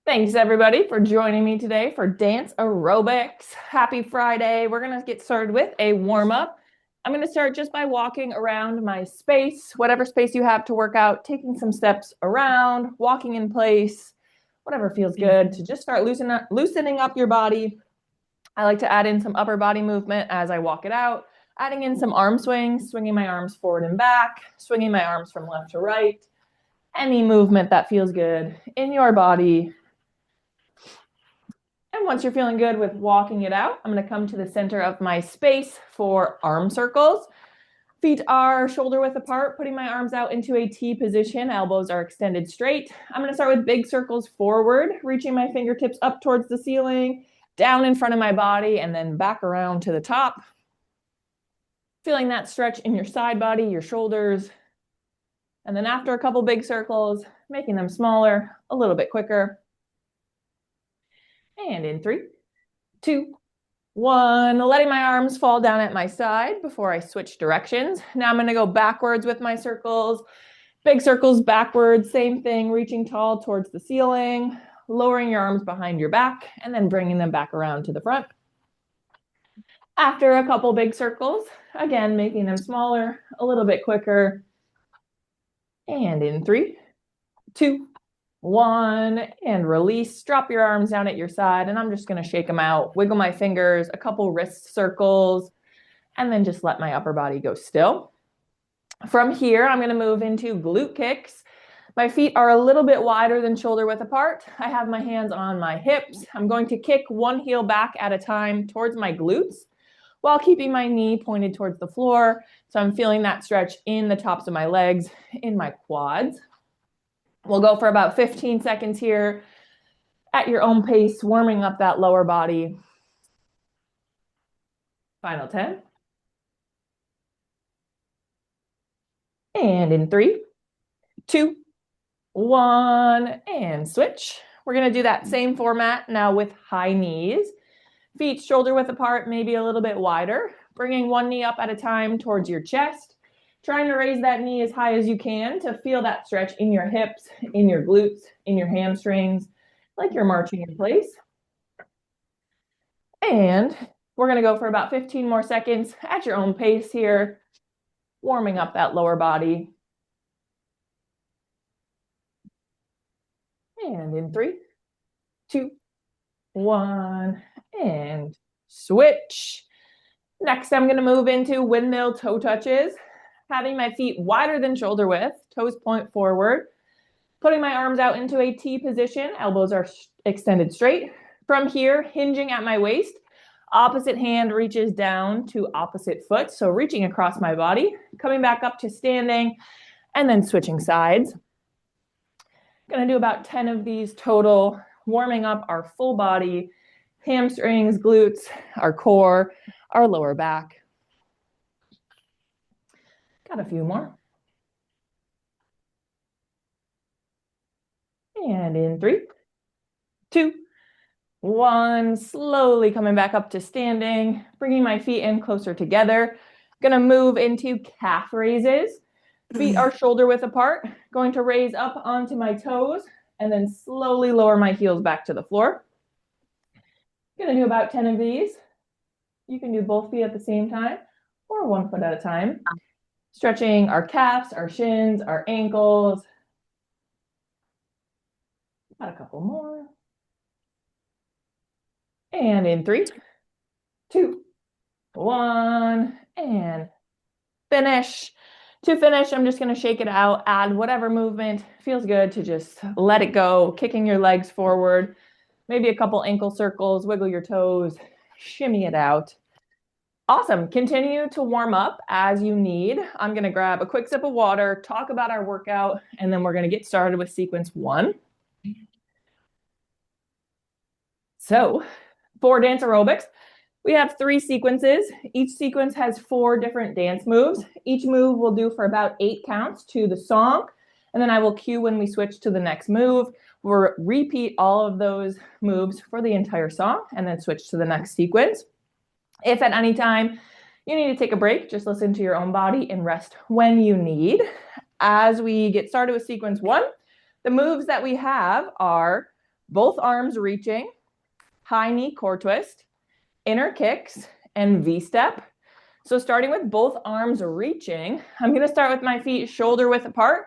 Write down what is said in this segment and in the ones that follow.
Thanks everybody for joining me today for Dance Aerobics. Happy Friday. We're going to get started with a warm up. I'm going to start just by walking around my space, whatever space you have to work out, taking some steps around, walking in place, whatever feels good to just start loosening up your body. I like to add in some upper body movement as I walk it out, adding in some arm swings, swinging my arms forward and back, swinging my arms from left to right. Any movement that feels good in your body. And once you're feeling good with walking it out, I'm going to come to the center of my space for arm circles. Feet are shoulder width apart, putting my arms out into a T position. Elbows are extended straight. I'm going to start with big circles forward, reaching my fingertips up towards the ceiling, down in front of my body, and then back around to the top. Feeling that stretch in your side body, your shoulders. And then after a couple big circles, making them smaller, a little bit quicker. And in 3, 2, 1, letting my arms fall down at my side before I switch directions. Now I'm going to go backwards with my circles. Big circles backwards, same thing, reaching tall towards the ceiling, lowering your arms behind your back, and then bringing them back around to the front. After a couple big circles, again, making them smaller, a little bit quicker. And in 3, 2, 1, and release. Drop your arms down at your side, and I'm just going to shake them out, wiggle my fingers, a couple wrist circles, and then just let my upper body go still. From here, I'm going to move into glute kicks. My feet are a little bit wider than shoulder width apart. I have my hands on my hips. I'm going to kick one heel back at a time towards my glutes while keeping my knee pointed towards the floor. So I'm feeling that stretch in the tops of my legs, in my quads. We'll go for about 15 seconds here at your own pace, warming up that lower body. Final 10. And in 3, 2, 1, and switch. We're going to do that same format now with high knees. Feet shoulder width apart, maybe a little bit wider. Bringing one knee up at a time towards your chest. Trying to raise that knee as high as you can to feel that stretch in your hips, in your glutes, in your hamstrings, like you're marching in place. And we're going to go for about 15 more seconds at your own pace here, warming up that lower body. And in 3, 2, 1, and switch. Next, I'm going to move into windmill toe touches. Having my feet wider than shoulder width, toes point forward, putting my arms out into a T position, elbows are extended straight. From here, hinging at my waist, opposite hand reaches down to opposite foot, so reaching across my body, coming back up to standing, and then switching sides. Gonna do about 10 of these total, warming up our full body, hamstrings, glutes, our core, our lower back. Got a few more. And in 3, 2, 1, slowly coming back up to standing, bringing my feet in closer together. Gonna move into calf raises. Feet are shoulder width apart. Going to raise up onto my toes and then slowly lower my heels back to the floor. Gonna do about 10 of these. You can do both feet at the same time or one foot at a time. Stretching our calves, our shins, our ankles. Got a couple more. And in 3, 2, 1, and finish. To finish, I'm just going to shake it out, add whatever movement feels good to just let it go, kicking your legs forward, maybe a couple ankle circles, wiggle your toes, shimmy it out. Awesome. Continue to warm up as you need. I'm going to grab a quick sip of water, talk about our workout, and then we're going to get started with sequence 1. So for dance aerobics, we have 3 sequences. Each sequence has 4 different dance moves. Each move will do for about 8 counts to the song, and then I will cue when we switch to the next move. We'll repeat all of those moves for the entire song and then switch to the next sequence. If at any time you need to take a break, just listen to your own body and rest when you need. As we get started with sequence 1, the moves that we have are both arms reaching, high knee core twist, inner kicks, and V-step. So starting with both arms reaching, I'm going to start with my feet shoulder width apart.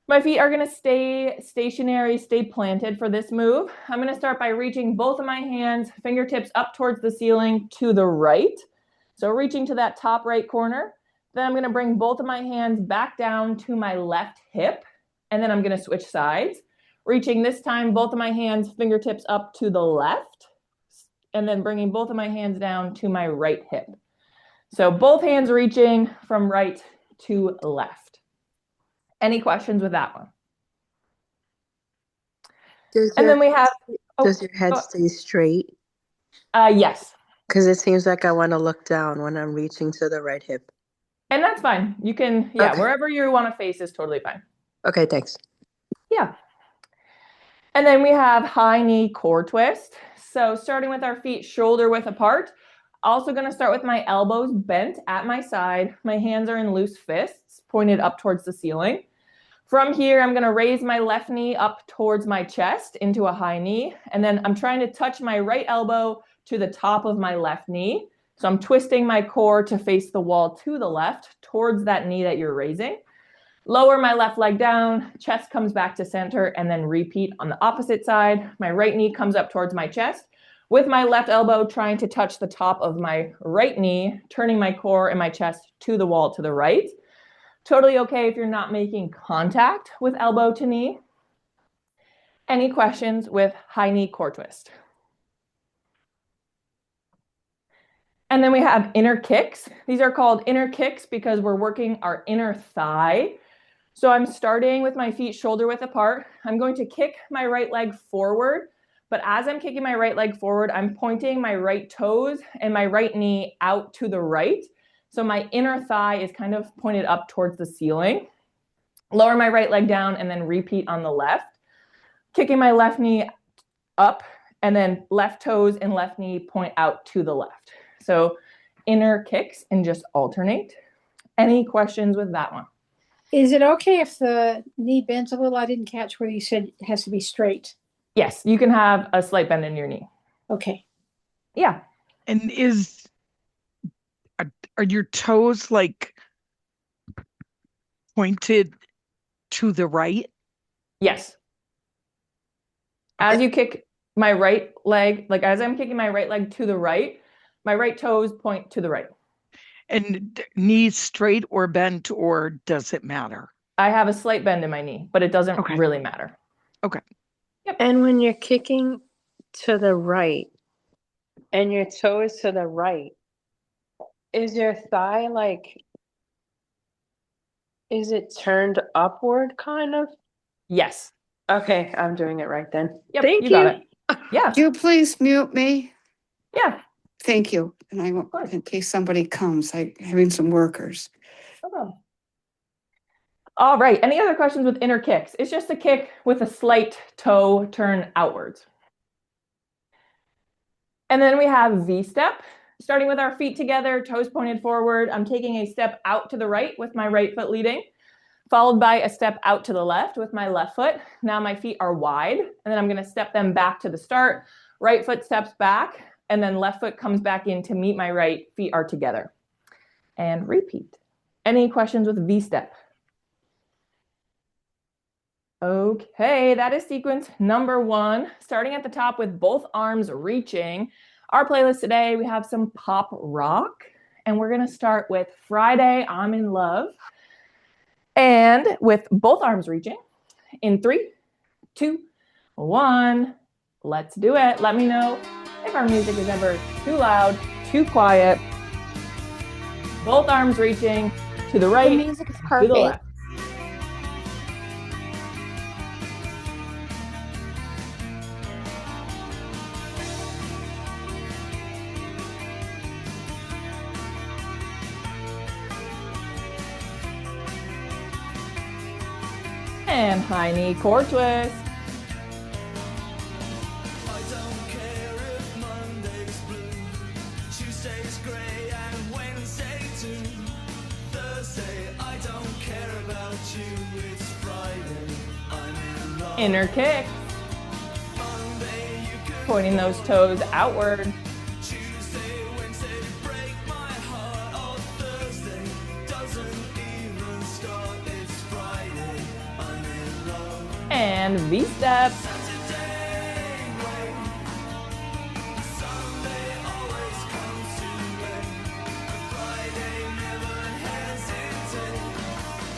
My feet are going to stay stationary, stay planted for this move. I'm going to start by reaching both of my hands, fingertips up towards the ceiling to the right. So reaching to that top right corner. Then I'm going to bring both of my hands back down to my left hip. And then I'm going to switch sides. Reaching this time, both of my hands, fingertips up to the left. And then bringing both of my hands down to my right hip. So both hands reaching from right to left. Any questions with that one? Then we have... Does your head stay straight? Yes. Because it seems like I want to look down when I'm reaching to the right hip. And that's fine. You can, okay. Wherever you want to face is totally fine. Okay, thanks. Yeah. And then we have high knee core twist. So starting with our feet shoulder width apart. Also going to start with my elbows bent at my side. My hands are in loose fists pointed up towards the ceiling. From here, I'm going to raise my left knee up towards my chest into a high knee. And then I'm trying to touch my right elbow to the top of my left knee. So I'm twisting my core to face the wall to the left towards that knee that you're raising. Lower my left leg down, chest comes back to center, and then repeat on the opposite side. My right knee comes up towards my chest with my left elbow trying to touch the top of my right knee, turning my core and my chest to the wall to the right. Totally okay if you're not making contact with elbow to knee. Any questions with high knee core twist? And then we have inner kicks. These are called inner kicks because we're working our inner thigh. So I'm starting with my feet shoulder width apart. I'm going to kick my right leg forward, but as I'm kicking my right leg forward, I'm pointing my right toes and my right knee out to the right. So my inner thigh is kind of pointed up towards the ceiling. Lower my right leg down and then repeat on the left. Kicking my left knee up and then left toes and left knee point out to the left. So inner kicks and just alternate. Any questions with that one? Is it okay if the knee bends a little? I didn't catch where you said it has to be straight. Yes, you can have a slight bend in your knee. Okay. Yeah. And are your toes like pointed to the right? Yes. As you kick my right leg, like as I'm kicking my right leg to the right, my right toes point to the right. And knees straight or bent, or does it matter? I have a slight bend in my knee, but it doesn't really matter. Okay. Yep. And when you're kicking to the right and your toe is to the right, is your thigh is it turned upward kind of? Yes. Okay, I'm doing it right then. Yep, Thank you. Got it. Yeah. Could you please mute me? Yeah. Thank you. And I won't, in case somebody comes, I'm having some workers. No problem. All right. Any other questions with inner kicks? It's just a kick with a slight toe turn outwards. And then we have V-step. Starting with our feet together, toes pointed forward. I'm taking a step out to the right with my right foot leading, followed by a step out to the left with my left foot. Now my feet are wide, and then I'm going to step them back to the start. Right foot steps back, and then left foot comes back in to meet my right. Feet are together. And repeat. Any questions with V-step? Okay, that is sequence number 1. Starting at the top with both arms reaching. Our playlist today, we have some pop rock, and we're going to start with Friday, I'm in Love. And with both arms reaching in 3, 2, 1, let's do it. Let me know if our music is ever too loud, too quiet. Both arms reaching to the right, The music is to perfect. the left. And high knee core twist. I don't care if Monday's blue, Tuesday's grey and Wednesday too. Thursday, I don't care about you, it's Friday, I'm in love. Inner kick. On pointing those toes outward. Tuesday, Wednesday, break my heart. Oh, Thursday doesn't even start. It's Friday, I'm in love. And V-step. Saturday, wait. Sunday always comes too late. Friday never hesitate.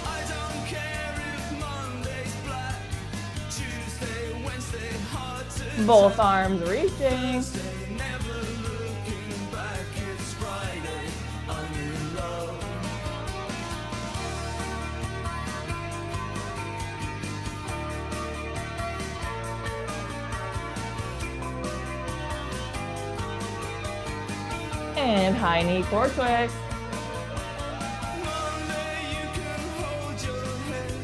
I don't care if Monday's black. Tuesday, Wednesday, hard to Both arms reaching. never looking back. It's Friday, I'm in love. And high knee core twist. Monday you can hold your head.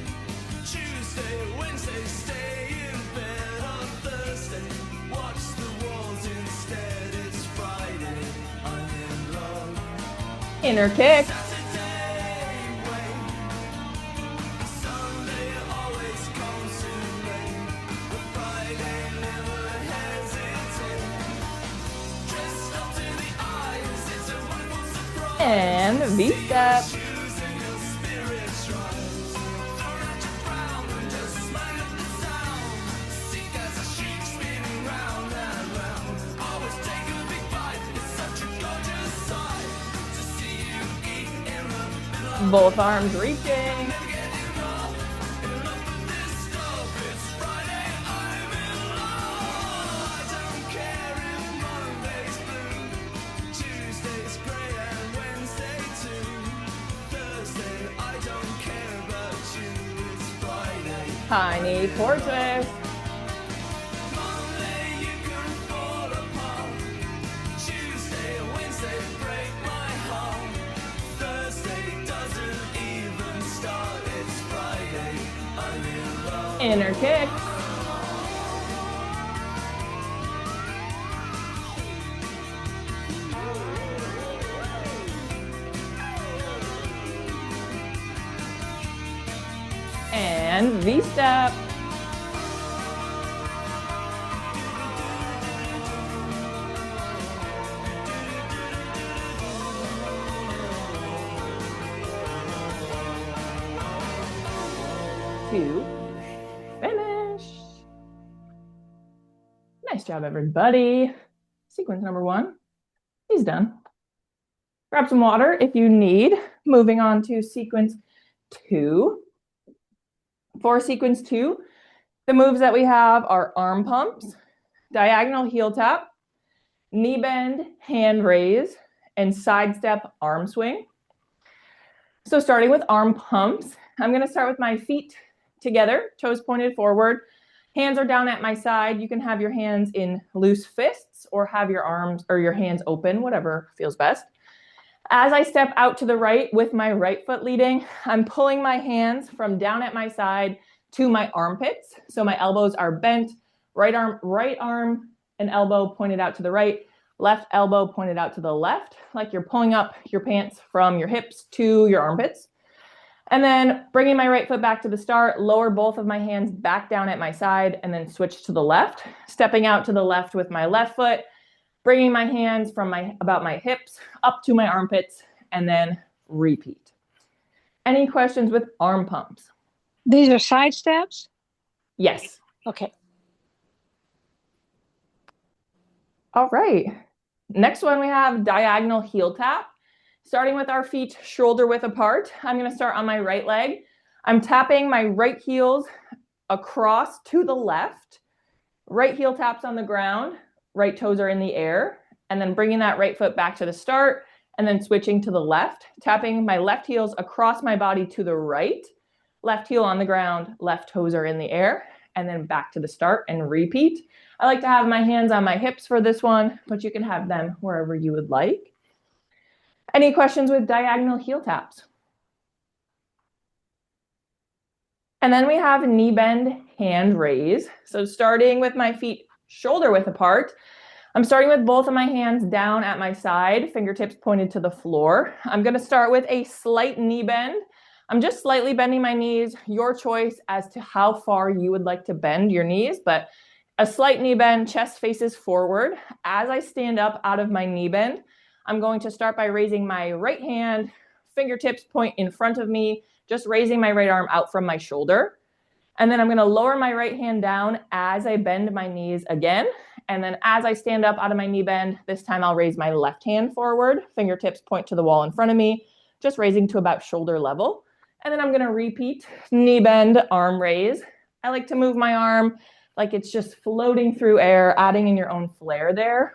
Tuesday, Wednesday, stay in bed. On Thursday, watch the walls instead. It's Friday, I'm in love. Inner kick. Saturday, wait. Sunday always comes too late. But Friday never hesitate. Dressed up to the eyes, it's a wonderful surprise. And V-step. Choosing your spirit rise. Throw out your crown and just light up the sound. Sink as a sheep spinning round and round. Always take a big bite. It's such a gorgeous sight to see you eat in the middle of Both arms reaching. never get enough. Enough of this stuff. It's Friday, I'm in love. I don't care if Monday's blue. Tuesday's grey and Wednesday too. Thursday, I don't care about you. It's Friday. High knee core twist. Monday, you can fall apart. Tuesday, Wednesday, break my heart. Thursday doesn't even start. It's Friday, I'm in love. Inner kick. And V-step. To finish. Nice job, everybody. Sequence number 1 is done. Grab some water if you need. Moving on to sequence 2. For sequence 2, the moves that we have are arm pumps, diagonal heel tap, knee bend, hand raise, and side step arm swing. So starting with arm pumps, I'm going to start with my feet together, toes pointed forward. Hands are down at my side. You can have your hands in loose fists or have your arms or your hands open, whatever feels best. As I step out to the right with my right foot leading, I'm pulling my hands from down at my side to my armpits. So my elbows are bent, right arm and elbow pointed out to the right, left elbow pointed out to the left, like you're pulling up your pants from your hips to your armpits. And then bringing my right foot back to the start, lower both of my hands back down at my side and then switch to the left, stepping out to the left with my left foot, bringing my hands from about my hips up to my armpits, and then repeat. Any questions with arm pumps? These are side steps? Yes. Okay. All right. Next one, we have diagonal heel tap. Starting with our feet shoulder width apart, I'm going to start on my right leg. I'm tapping my right heels across to the left. Right heel taps on the ground, right toes are in the air, and then bringing that right foot back to the start, and then switching to the left, tapping my left heels across my body to the right, left heel on the ground, left toes are in the air, and then back to the start and repeat. I like to have my hands on my hips for this one, but you can have them wherever you would like. Any questions with diagonal heel taps? And then we have knee bend, hand raise. So starting with my feet shoulder width apart, I'm starting with both of my hands down at my side, fingertips pointed to the floor. I'm going to start with a slight knee bend. I'm just slightly bending my knees, your choice as to how far you would like to bend your knees, but a slight knee bend, chest faces forward. As I stand up out of my knee bend, I'm going to start by raising my right hand, fingertips point in front of me, just raising my right arm out from my shoulder. And then I'm going to lower my right hand down as I bend my knees again. And then as I stand up out of my knee bend, this time I'll raise my left hand forward, fingertips point to the wall in front of me, just raising to about shoulder level. And then I'm going to repeat knee bend, arm raise. I like to move my arm like it's just floating through air, adding in your own flair there.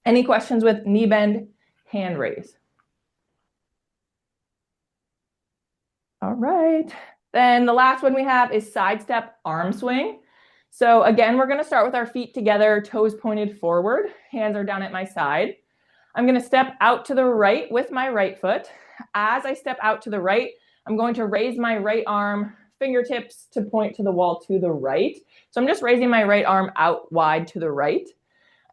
Any questions with knee bend, hand raise? All right. Then the last one we have is side step arm swing. So again, we're going to start with our feet together, toes pointed forward, hands are down at my side. I'm going to step out to the right with my right foot. As I step out to the right, I'm going to raise my right arm, fingertips to point to the wall to the right. So I'm just raising my right arm out wide to the right.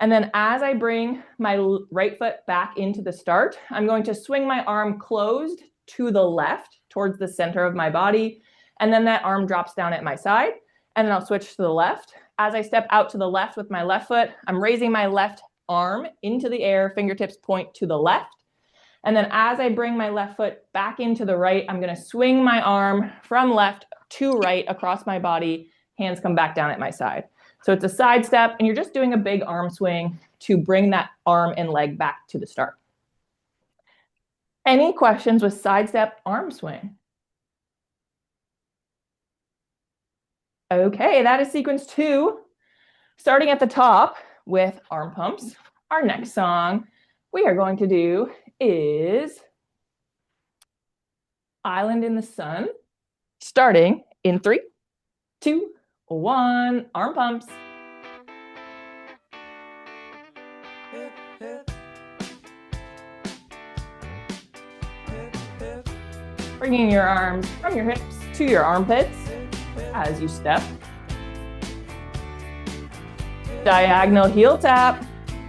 And then as I bring my right foot back into the start, I'm going to swing my arm closed to the left towards the center of my body. And then that arm drops down at my side. And then I'll switch to the left. As I step out to the left with my left foot, I'm raising my left arm into the air, fingertips point to the left. And then as I bring my left foot back into the right, I'm going to swing my arm from left to right across my body. Hands come back down at my side. So it's a side step, and you're just doing a big arm swing to bring that arm and leg back to the start. Any questions with side step arm swing? Okay, that is sequence 2. Starting at the top with arm pumps. Our next song we are going to do is Island in the Sun, starting in 3, 2, 1, arm pumps. Hip, hip. Hip, hip. Bringing your arms from your hips to your armpits as you step. Diagonal heel tap.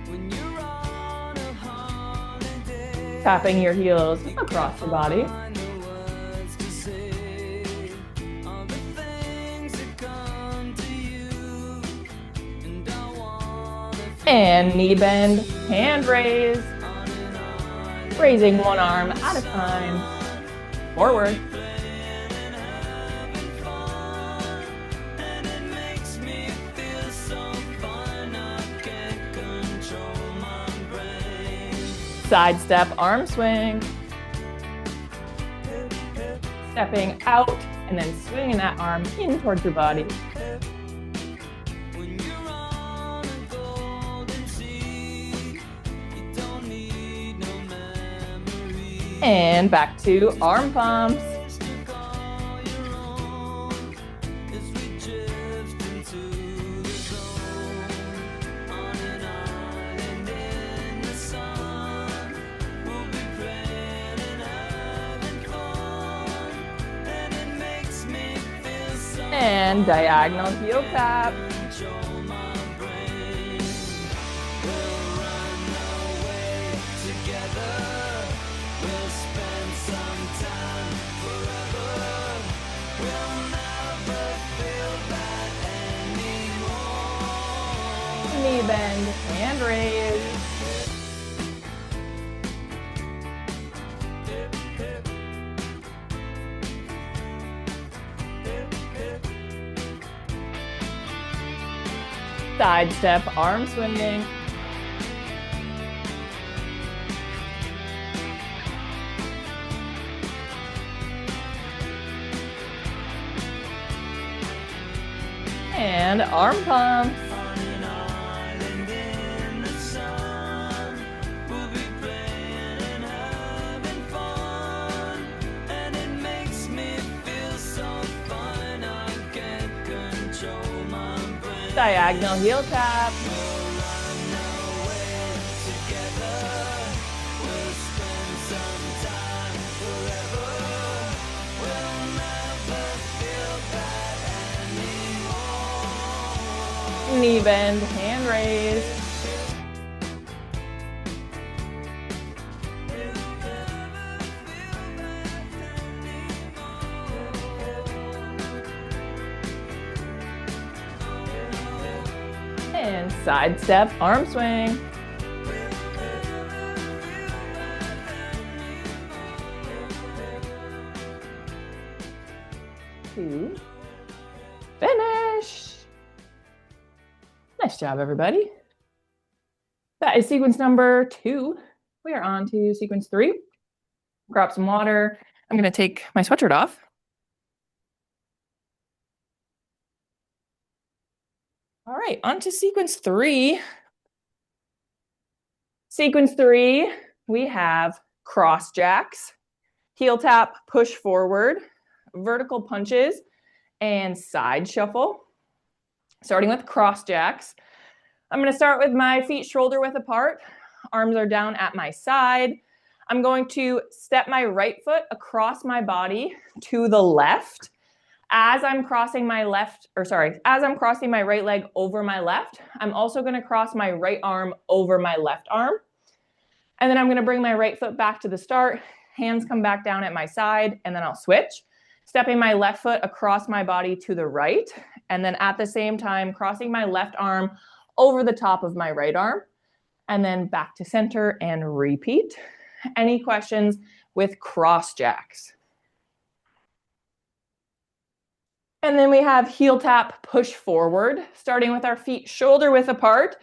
When you're on a holiday, Tapping your heels across the body. find the words to say, all the things that come to you, and I wanna And knee bend, hand raise. on an island Raising one arm at a time. Forward. playing and having fun, and it makes me feel so fine I can't control my brain. Side step arm swing. Hip, hip, Stepping out and then swinging that arm in towards your body. hip. When you're on a golden sea, you don't need no memory. And back to arm pumps. Place to call your own as we drift into the zone. On an island in the sun, we'll be praying and having fun, and it makes me feel so And diagonal heel tap. control my brain. We'll run away together. We'll spend some time forever. We'll never feel bad anymore. Knee bend, hand raise. Hip, hip. Hip, hip. Side step arm swinging. And arm pumps. On an island in the sun, we'll be playing and having fun, and it makes me feel so fine I can't control my brain. Diagonal heel tap. We'll run away together. We'll spend some time forever. We'll never feel bad anymore. Knee bend, hand raise. And side step, arm swing. Two. Finish. Nice job, everybody. That is sequence number 2. We are on to sequence 3. Grab some water. I'm going to take my sweatshirt off. All right, on to sequence 3. Sequence 3, we have cross jacks, heel tap, push forward, vertical punches, and side shuffle. Starting with cross jacks. I'm going to start with my feet shoulder width apart. Arms are down at my side. I'm going to step my right foot across my body to the left. As I'm crossing my right leg over my left, I'm also going to cross my right arm over my left arm. And then I'm going to bring my right foot back to the start. Hands come back down at my side, and then I'll switch. Stepping my left foot across my body to the right, and then at the same time, crossing my left arm over the top of my right arm, and then back to center and repeat. Any questions with cross jacks? And then we have heel tap, push forward, starting with our feet shoulder width apart,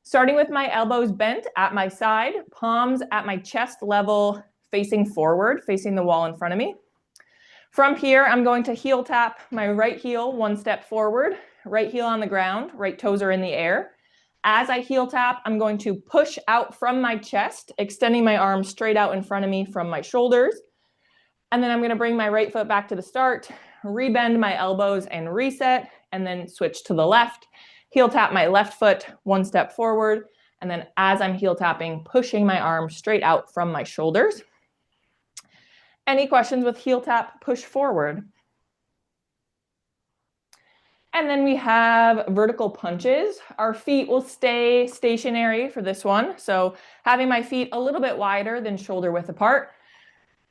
starting with my elbows bent at my side, palms at my chest level, facing forward, facing the wall in front of me. From here, I'm going to heel tap my right heel 1 step forward, right heel on the ground, right toes are in the air. As I heel tap, I'm going to push out from my chest, extending my arms straight out in front of me from my shoulders. And then I'm going to bring my right foot back to the start, rebend my elbows and reset, and then switch to the left. Heel tap my left foot 1 step forward, and then as I'm heel tapping, pushing my arm straight out from my shoulders. Any questions with heel tap, push forward? And then we have vertical punches. Our feet will stay stationary for this one. So having my feet a little bit wider than shoulder width apart.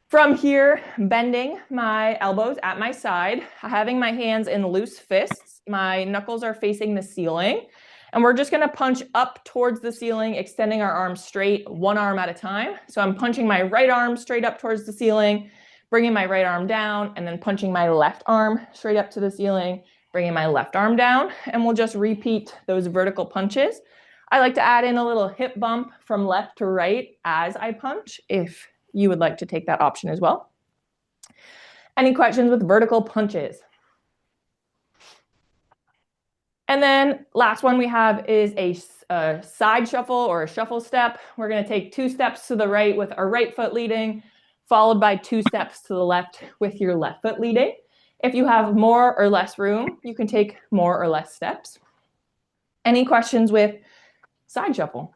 From here, bending my elbows at my side, having my hands in loose fists. My knuckles are facing the ceiling. And we're just going to punch up towards the ceiling, extending our arms straight, one arm at a time. So I'm punching my right arm straight up towards the ceiling, bringing my right arm down, and then punching my left arm straight up to the ceiling, bringing my left arm down. And we'll just repeat those vertical punches. I like to add in a little hip bump from left to right as I punch, if you would like to take that option as well. Any questions with vertical punches? And then last one we have is a side shuffle or a shuffle step. We're going to take 2 steps to the right with our right foot leading, followed by 2 steps to the left with your left foot leading. If you have more or less room, you can take more or less steps. Any questions with side shuffle?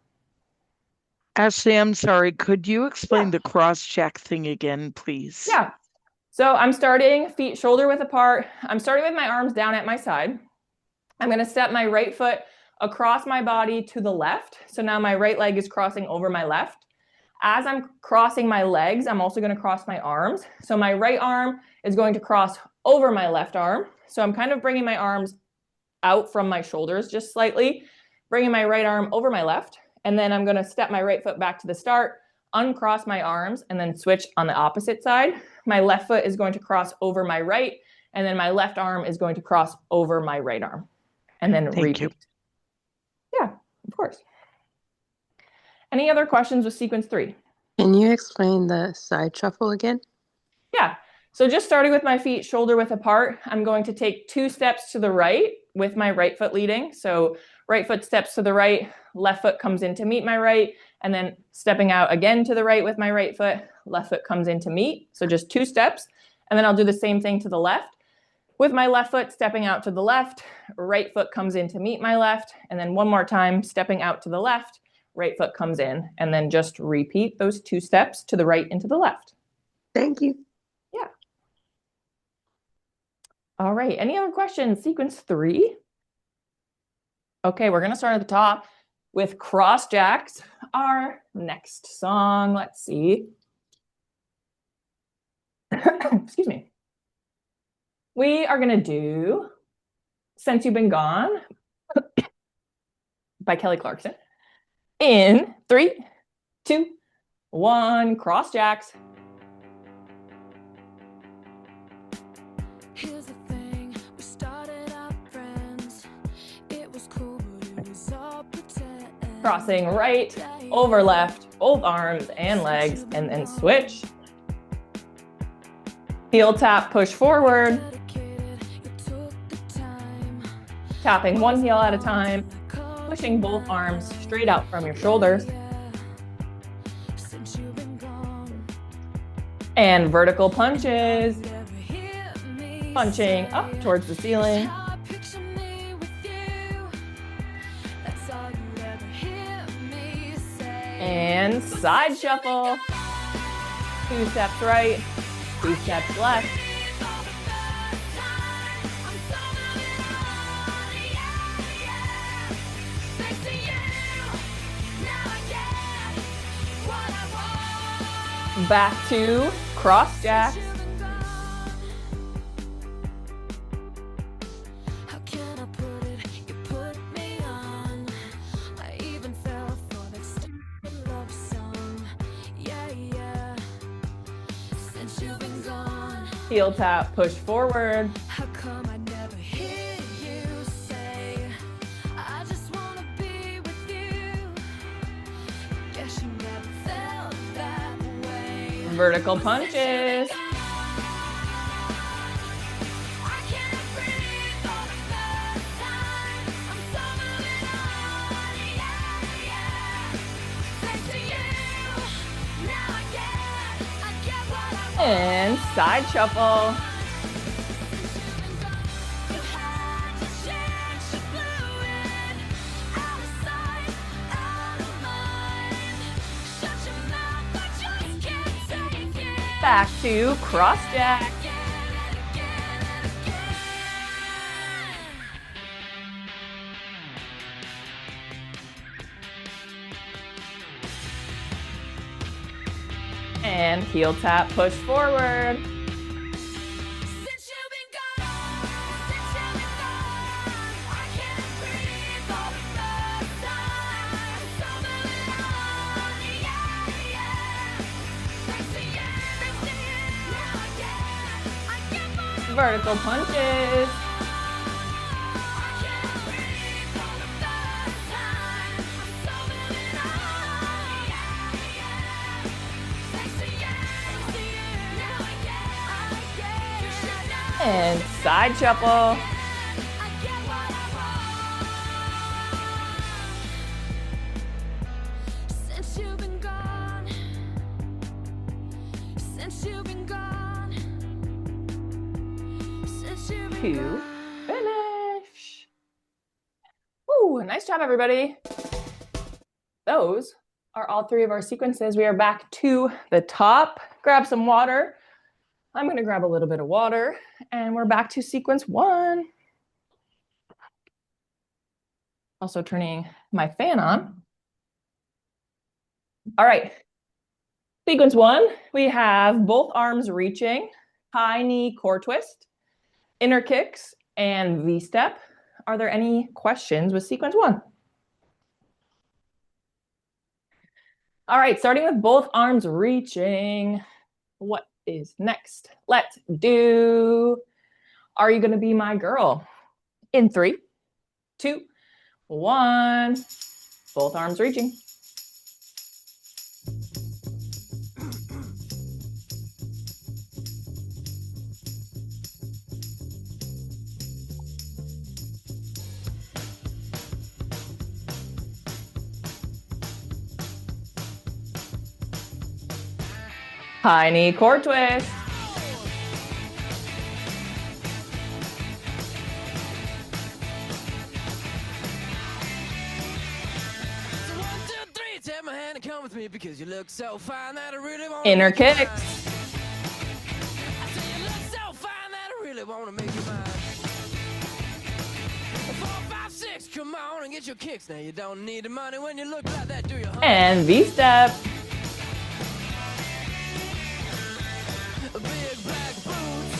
Ashley, I'm sorry. Could you explain the cross jack thing again, please? Yeah. So I'm starting feet shoulder width apart. I'm starting with my arms down at my side. I'm going to step my right foot across my body to the left. So now my right leg is crossing over my left. As I'm crossing my legs, I'm also going to cross my arms. So my right arm is going to cross over my left arm. So I'm kind of bringing my arms out from my shoulders just slightly, bringing my right arm over my left. And then I'm going to step my right foot back to the start, uncross my arms, and then switch on the opposite side. My left foot is going to cross over my right, and then my left arm is going to cross over my right arm. And then repeat. You. Yeah, of course. Any other questions with sequence 3? Can you explain the side shuffle again? Yeah. So just starting with my feet shoulder width apart, I'm going to take 2 steps to the right with my right foot leading. So right foot steps to the right, left foot comes in to meet my right, and then stepping out again to the right with my right foot, left foot comes in to meet. So just 2 steps. And then I'll do the same thing to the left. With my left foot stepping out to the left, right foot comes in to meet my left, and then one more time, stepping out to the left, right foot comes in, and then just repeat those 2 steps to the right and to the left. Thank you. Yeah. All right, any other questions? Sequence 3. Okay, we're gonna start at the top with cross jacks. Our next song, let's see. Excuse me. We are gonna do Since You've Been Gone. by Kelly Clarkson. In 3, 2, 1, cross jacks. Here's the thing, we started out friends. It was cool, but it was all pretend. Crossing right, over left, both arms and legs, and then switch. Heel tap, push forward. Dedicated, you took the time. Tapping one heel at a time, pushing both arms straight out from your shoulders. Since you've been gone, And vertical punches, never hear me punching up towards the ceiling. how I picture me with you. That's all you'd ever hear me say. And side shuffle. 2 steps right, 2 steps left. Back to cross jacks. How can I put it? You put me on. I even fell for that stupid love song. Yeah, yeah. Since you've been gone, Heel tap, push forward. how come I never hear you say, I just wanna be with you? Guess you never felt that way. Vertical punches. I can't breathe for the first time. I'm so moving on, yeah, yeah. Thanks to you, now I get what I want. And side shuffle. You had to change, you blew it. Out of sight, out of mind. Shut your mouth, I just can't take it. Back to cross jack. And heel tap, push forward. Since you've been gone, I can't breathe for the first time. So moving on, yeah, yeah. Thanks to you, now I get what I Vertical punches. I can't breathe for the first time. I'm so moving on, yeah, yeah. Thanks to you, now I get. You should know. And side shuffle. I get what I want. Since you've been gone. Since you've been gone. Since you've been To gone. finish. Woo, nice job, everybody. Those are all 3 of our sequences. We are back to the top. Grab some water. I'm going to grab a little bit of water, and we're back to sequence 1. Also turning my fan on. All right. Sequence 1, we have both arms reaching, high knee core twist, inner kicks, and V-step. Are there any questions with sequence 1? All right, starting with both arms reaching. What is next? Let's do Are You Gonna Be My Girl? In 3, 2, 1. Both arms reaching. High knee core twist. So 1, 2, 3, take my hand and come with me because you look so fine that I really want Inner make you mine. kicks. I say you look so fine that I really want to make you mine. 4, 5, 6, come on and get your kicks. Now you don't need the money when you look like that, do you? Huh? And V-step. Big black boots,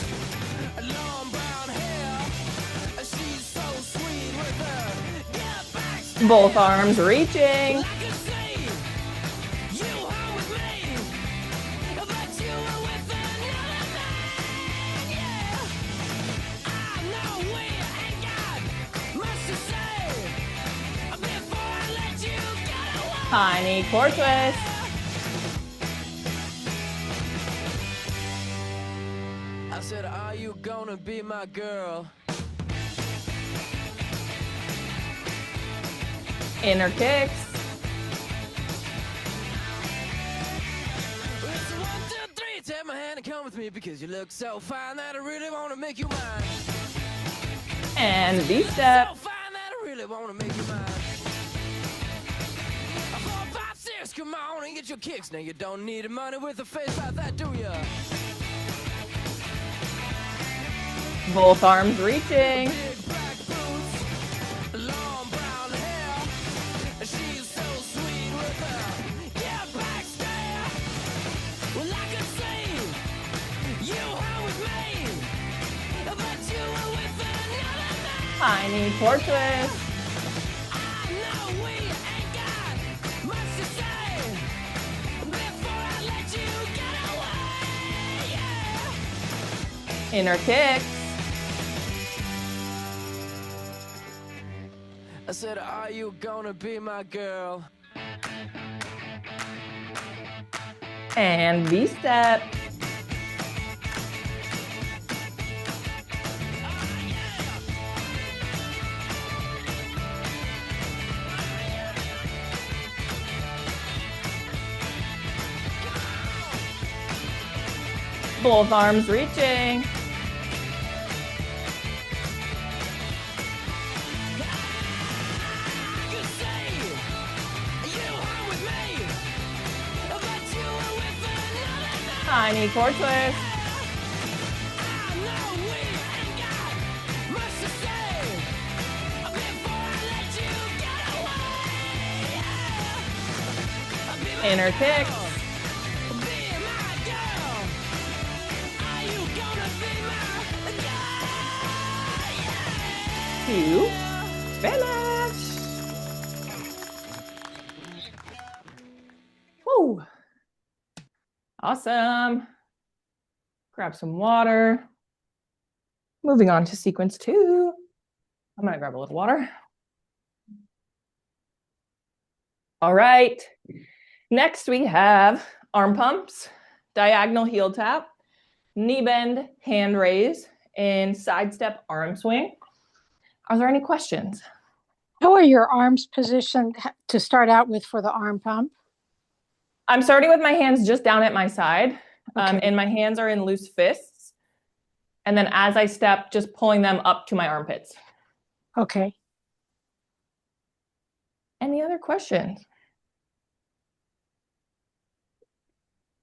long brown hair. She's so sweet with her get back Both arms reaching. Tiny core twist. I said, are you gonna be my girl? Inner kicks. It's 1, 2, 3, take my hand and come with me because you look so fine that I really wanna make you mine. And V-step. So fine that I really wanna make you mine. 4, 5, 6, come on and get your kicks. Now you don't need money with a face like that, do ya? Both arms reaching. Big black boots, long brown hair. She's so sweet with her, yeah, black stare. Well, I could see you were with me, but you were with another man. Tiny core twist. I know we ain't got much to say before I let you get away, yeah. Inner kicks. I said, are you gonna be my girl? And V-step. Both arms reaching. Tiny core twist. Inner kicks. To finish. Woo. Awesome. Grab some water. Moving on to sequence 2. I'm gonna grab a little water. All right. Next we have arm pumps, diagonal heel tap, knee bend, hand raise, and side step arm swing. Are there any questions? How are your arms positioned to start out with for the arm pump? I'm starting with my hands just down at my side, Okay. and my hands are in loose fists. And then as I step, just pulling them up to my armpits. Okay. Any other questions?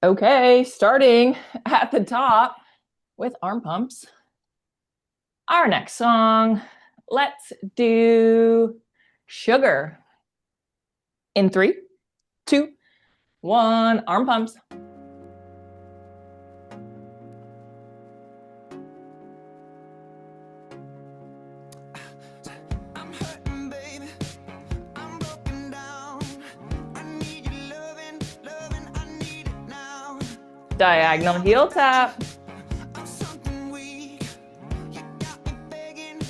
Okay, starting at the top with arm pumps. Our next song, let's do Sugar. In 3, 2, 1, arm pumps. I'm hurting, baby. I'm broken down. I need your loving, I need it now. Diagonal heel tap. I'm something weak. You got me begging,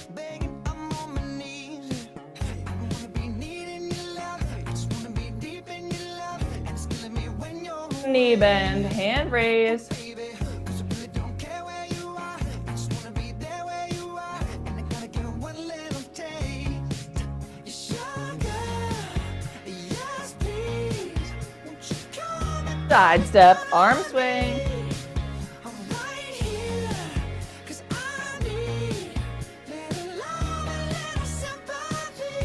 I'm on my knees. I wanna be needing your love. I just wanna be deep in your love. And it's killing me when you're Knee bend, hand raise. baby. 'Cause I really don't care where you are. I just wanna be there where you are. And I gotta give one little taste. Your sugar, yes please. Won't you come and Side step, arm swing. I'm right here, 'cause I need little love and little sympathy.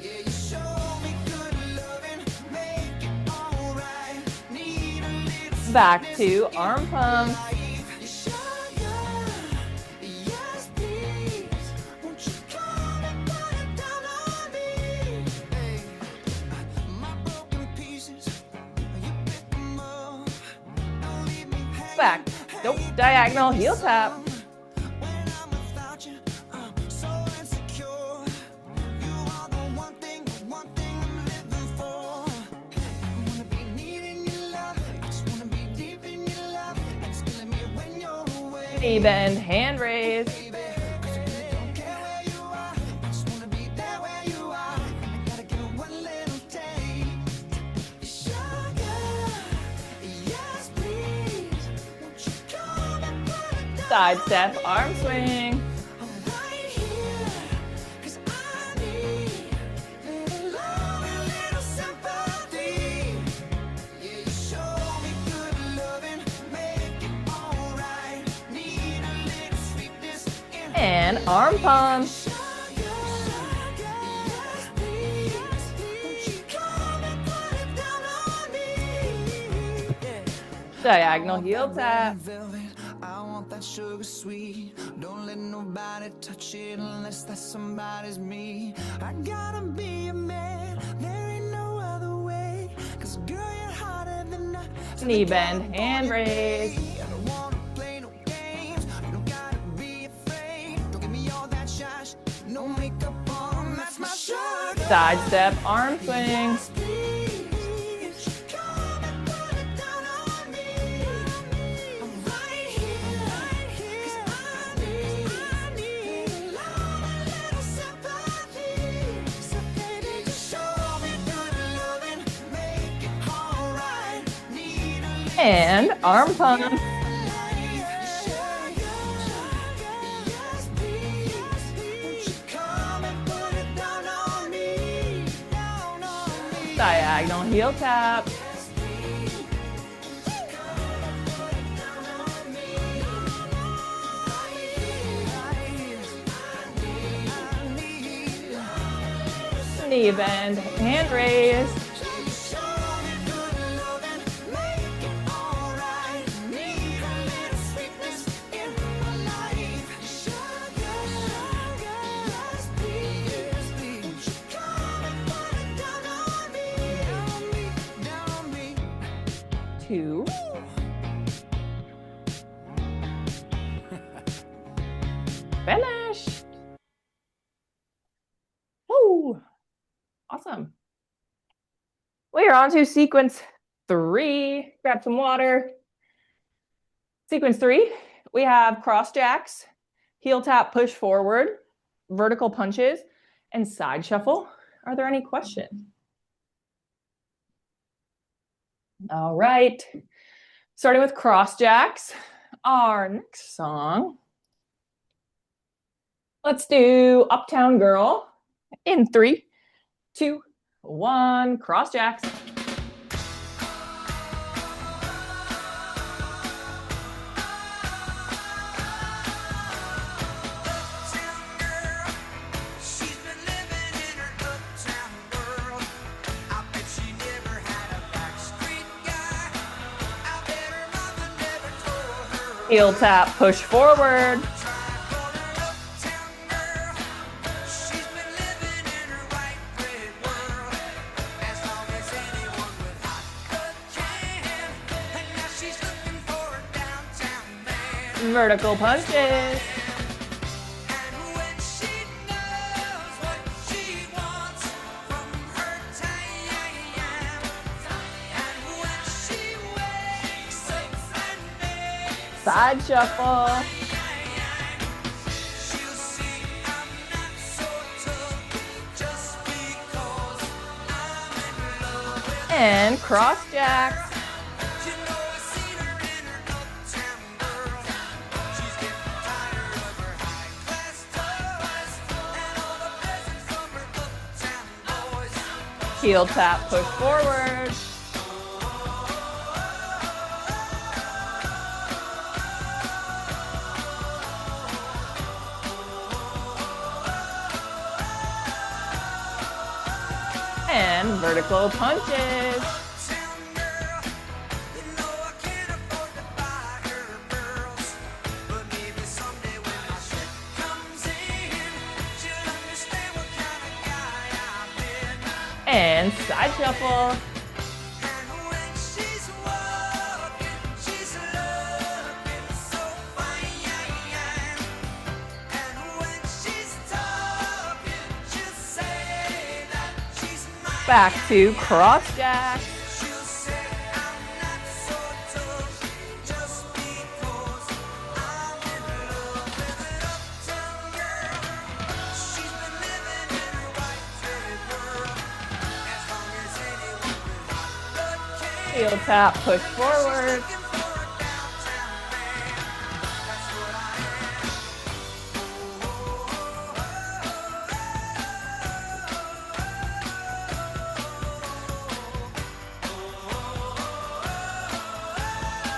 Yeah, you show me good loving, make it alright. Need a little Back to arm pumps. your sugar, yes please. Won't you come and put it down on me? Hey, my broken pieces, you pick them up. Don't leave me hanging. Back. Nope, diagonal heel tap. When I'm without you, I'm so insecure. You are the one Knee bend, hand raise. Side step, arm swing. And arm pump. Diagonal heel tap. I want that sugar sweet. Don't let nobody touch it unless that somebody's me. I gotta be a man, there ain't no other way. 'Cause girl, you're hotter than I. Knee bend, hand raise. I don't wanna play no games. You don't gotta be afraid. Don't give me all that shush. No makeup on, that's my sugar. Side step, arm swing. And arm pump. Diagonal heel tap. Knee bend, hand raise. Two. Finish. Woo. Awesome. We are on to sequence 3. Grab some water. Sequence 3, we have cross jacks, heel tap, push forward, vertical punches, and side shuffle. Are there any questions? All right. Starting with cross jacks, our next song. Let's do Uptown Girl in 3, 2, 1, cross jacks. Heel tap, push forward. Vertical punches. Side shuffle. And cross jacks. Heel tap, push forward. And vertical punches. And side shuffle. Back to cross jack. Heel tap, push forward.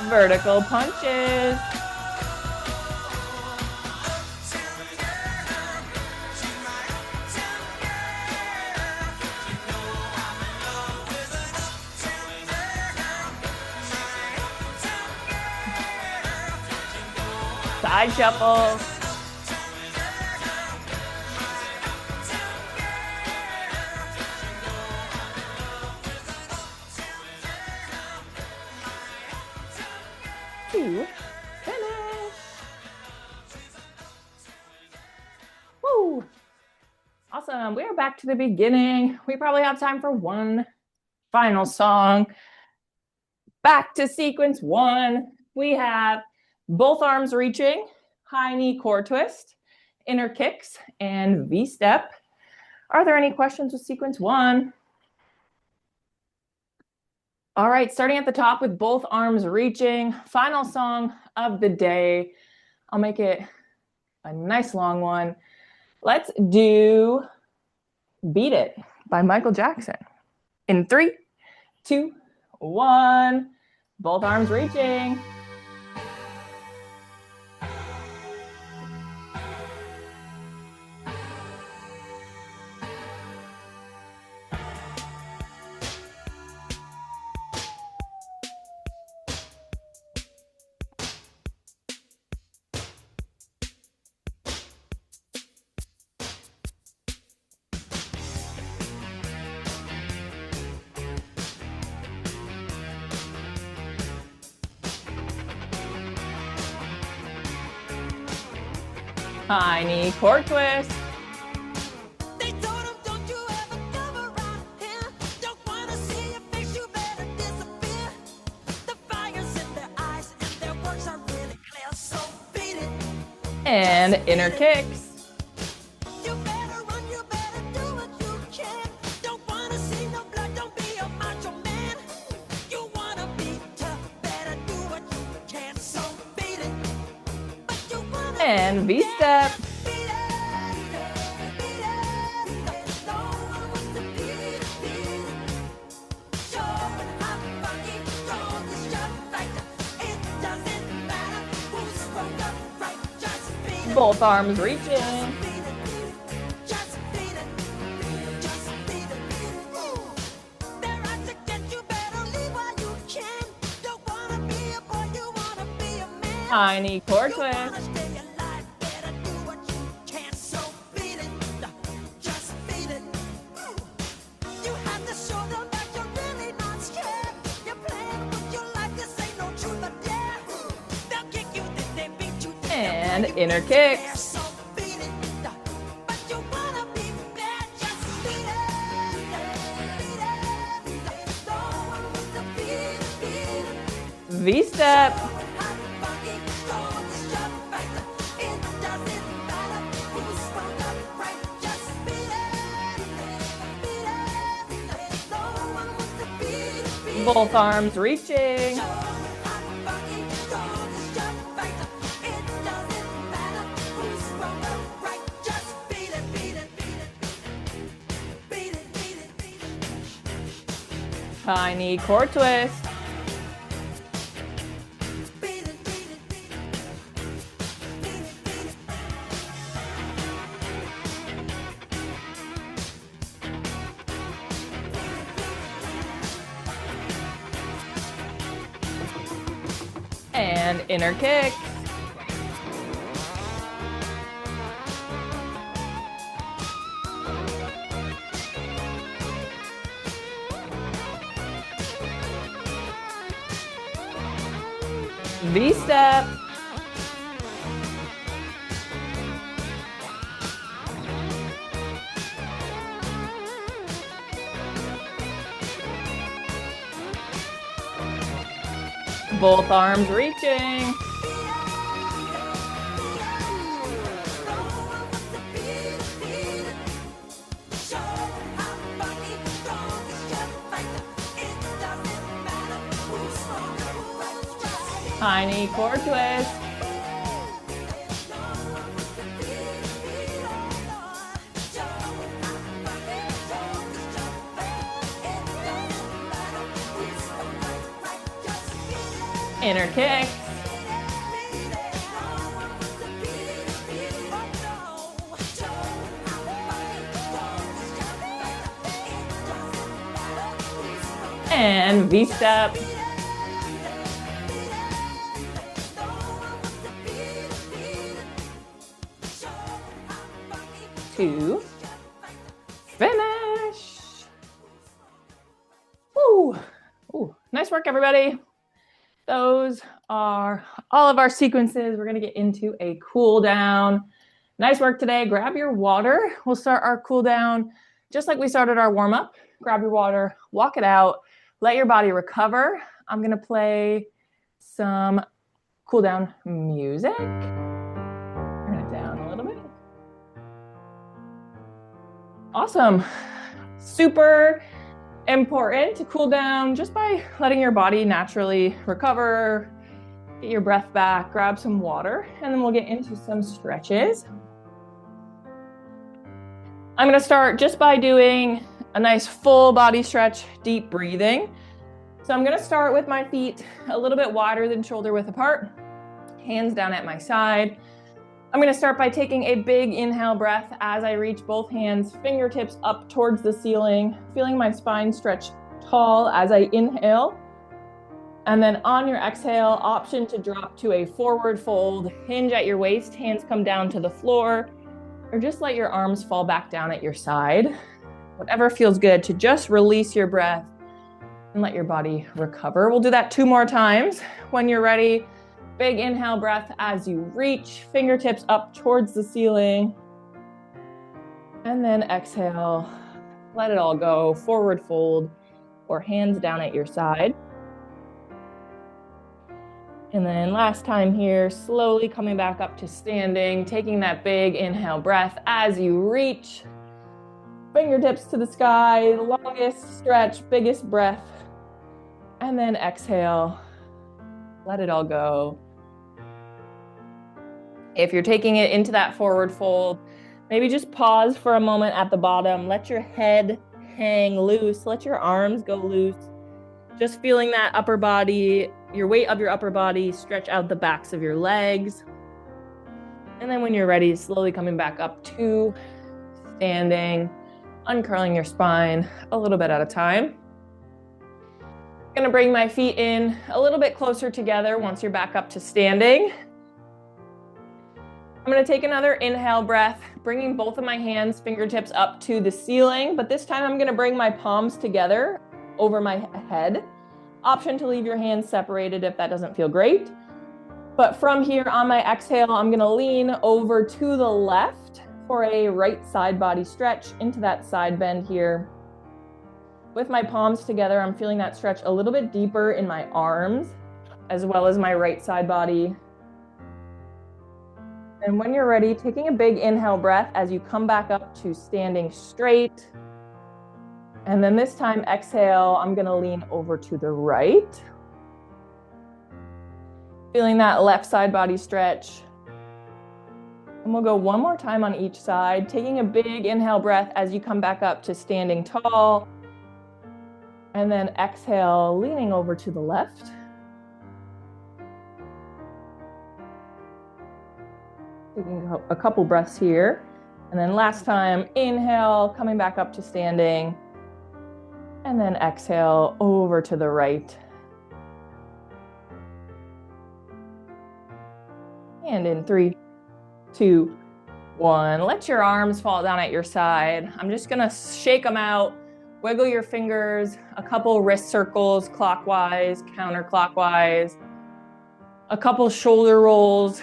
Vertical punches. Side shuffles. To finish. Woo! Awesome. We are back to the beginning. We probably have time for one final song. Back to sequence one. We have both arms reaching, high knee core twist, inner kicks, and V-step. Are there any questions with sequence one? All right, starting at the top with both arms reaching, final song of the day. I'll make it a nice long one. Let's do Beat It by Michael Jackson. In 3, 2, 1. Both arms reaching. High knee core twist. They told him, don't you ever come around here. Don't wanna see your face, you better disappear. The fire's in their eyes and their works are really clear. So beat it. And inner kicks. You better run, you better do what you can. Don't wanna see no blood, don't be a macho man. You wanna be tough, better do what you can. So beat it. But you wanna And V-step. Both arms reaching. High knee core twist. And inner kicks. V-step. Both arms reaching. High knee core twist. And inner kicks. V-step. Both arms reaching. Tiny core twist. Inner kick. And V-step. To finish. Woo. Ooh, nice work, everybody. Those are all of our sequences. We're going to get into a cool down. Nice work today. Grab your water. We'll start our cool down just like we started our warm up. Grab your water, walk it out, let your body recover. I'm going to play some cool down music. Turn it down a little bit. Awesome. Super important to cool down just by letting your body naturally recover, get your breath back, grab some water, and then we'll get into some stretches. I'm going to start just by doing a nice full body stretch, deep breathing. So I'm going to start with my feet a little bit wider than shoulder width apart, hands down at my side. I'm going to start by taking a big inhale breath as I reach both hands, fingertips up towards the ceiling, feeling my spine stretch tall as I inhale. And then on your exhale, option to drop to a forward fold, hinge at your waist, hands come down to the floor, or just let your arms fall back down at your side. Whatever feels good to just release your breath and let your body recover. We'll do that 2 more times. When you're ready, big inhale breath as you reach, fingertips up towards the ceiling. And then exhale, let it all go, forward fold or hands down at your side. And then last time here, slowly coming back up to standing, taking that big inhale breath as you reach, fingertips to the sky, longest stretch, biggest breath. And then exhale, let it all go. If you're taking it into that forward fold, maybe just pause for a moment at the bottom. Let your head hang loose. Let your arms go loose. Just feeling that upper body, your weight of your upper body, stretch out the backs of your legs. And then when you're ready, slowly coming back up to standing, uncurling your spine a little bit at a time. I'm going to bring my feet in a little bit closer together once you're back up to standing. I'm going to take another inhale breath, bringing both of my hands, fingertips up to the ceiling, but this time I'm going to bring my palms together over my head. Option to leave your hands separated if that doesn't feel great. But from here on my exhale, I'm going to lean over to the left for a right side body stretch into that side bend here. With my palms together, I'm feeling that stretch a little bit deeper in my arms, as well as my right side body. And when you're ready, taking a big inhale breath as you come back up to standing straight. And then this time, exhale, I'm going to lean over to the right. Feeling that left side body stretch. And we'll go one more time on each side, taking a big inhale breath as you come back up to standing tall. And then exhale, leaning over to the left. Taking a couple breaths here. And then last time, inhale, coming back up to standing. And then exhale over to the right. And in 3, 2, 1. Let your arms fall down at your side. I'm just gonna shake them out. Wiggle your fingers, a couple wrist circles, clockwise, counterclockwise. A couple shoulder rolls,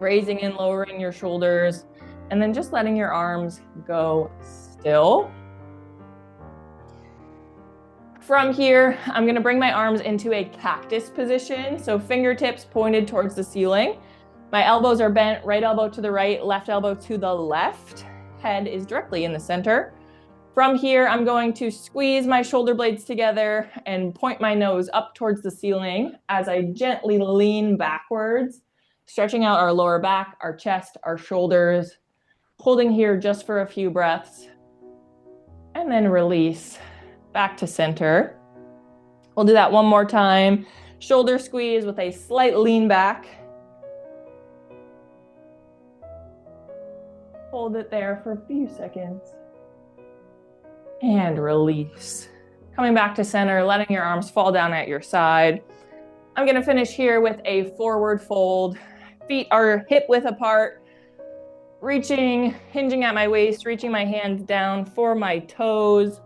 raising and lowering your shoulders. And then just letting your arms go still. From here, I'm going to bring my arms into a cactus position. So fingertips pointed towards the ceiling. My elbows are bent, right elbow to the right, left elbow to the left. Head is directly in the center. From here, I'm going to squeeze my shoulder blades together and point my nose up towards the ceiling as I gently lean backwards, stretching out our lower back, our chest, our shoulders, holding here just for a few breaths, and then release back to center. We'll do that one more time. Shoulder squeeze with a slight lean back. Hold it there for a few seconds. And release. Coming back to center, letting your arms fall down at your side. I'm gonna finish here with a forward fold. Feet are hip width apart. Reaching, hinging at my waist, reaching my hands down for my toes.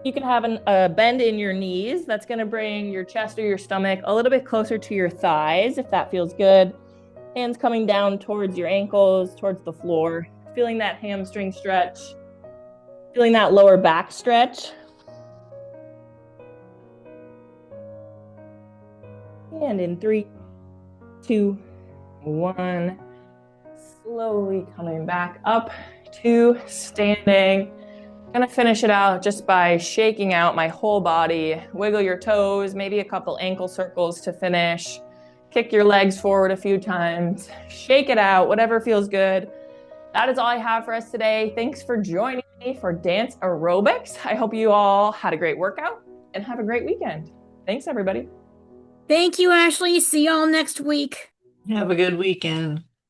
You can have a bend in your knees. That's gonna bring your chest or your stomach a little bit closer to your thighs, if that feels good. Hands coming down towards your ankles, towards the floor. Feeling that hamstring stretch. Feeling that lower back stretch. And in 3, 2, 1. Slowly coming back up to standing. Gonna finish it out just by shaking out my whole body. Wiggle your toes, maybe a couple ankle circles to finish. Kick your legs forward a few times. Shake it out, whatever feels good. That is all I have for us today. Thanks for joining me for Dance Aerobics. I hope you all had a great workout and have a great weekend. Thanks, everybody. Thank you, Ashley. See y'all next week. Have a good weekend.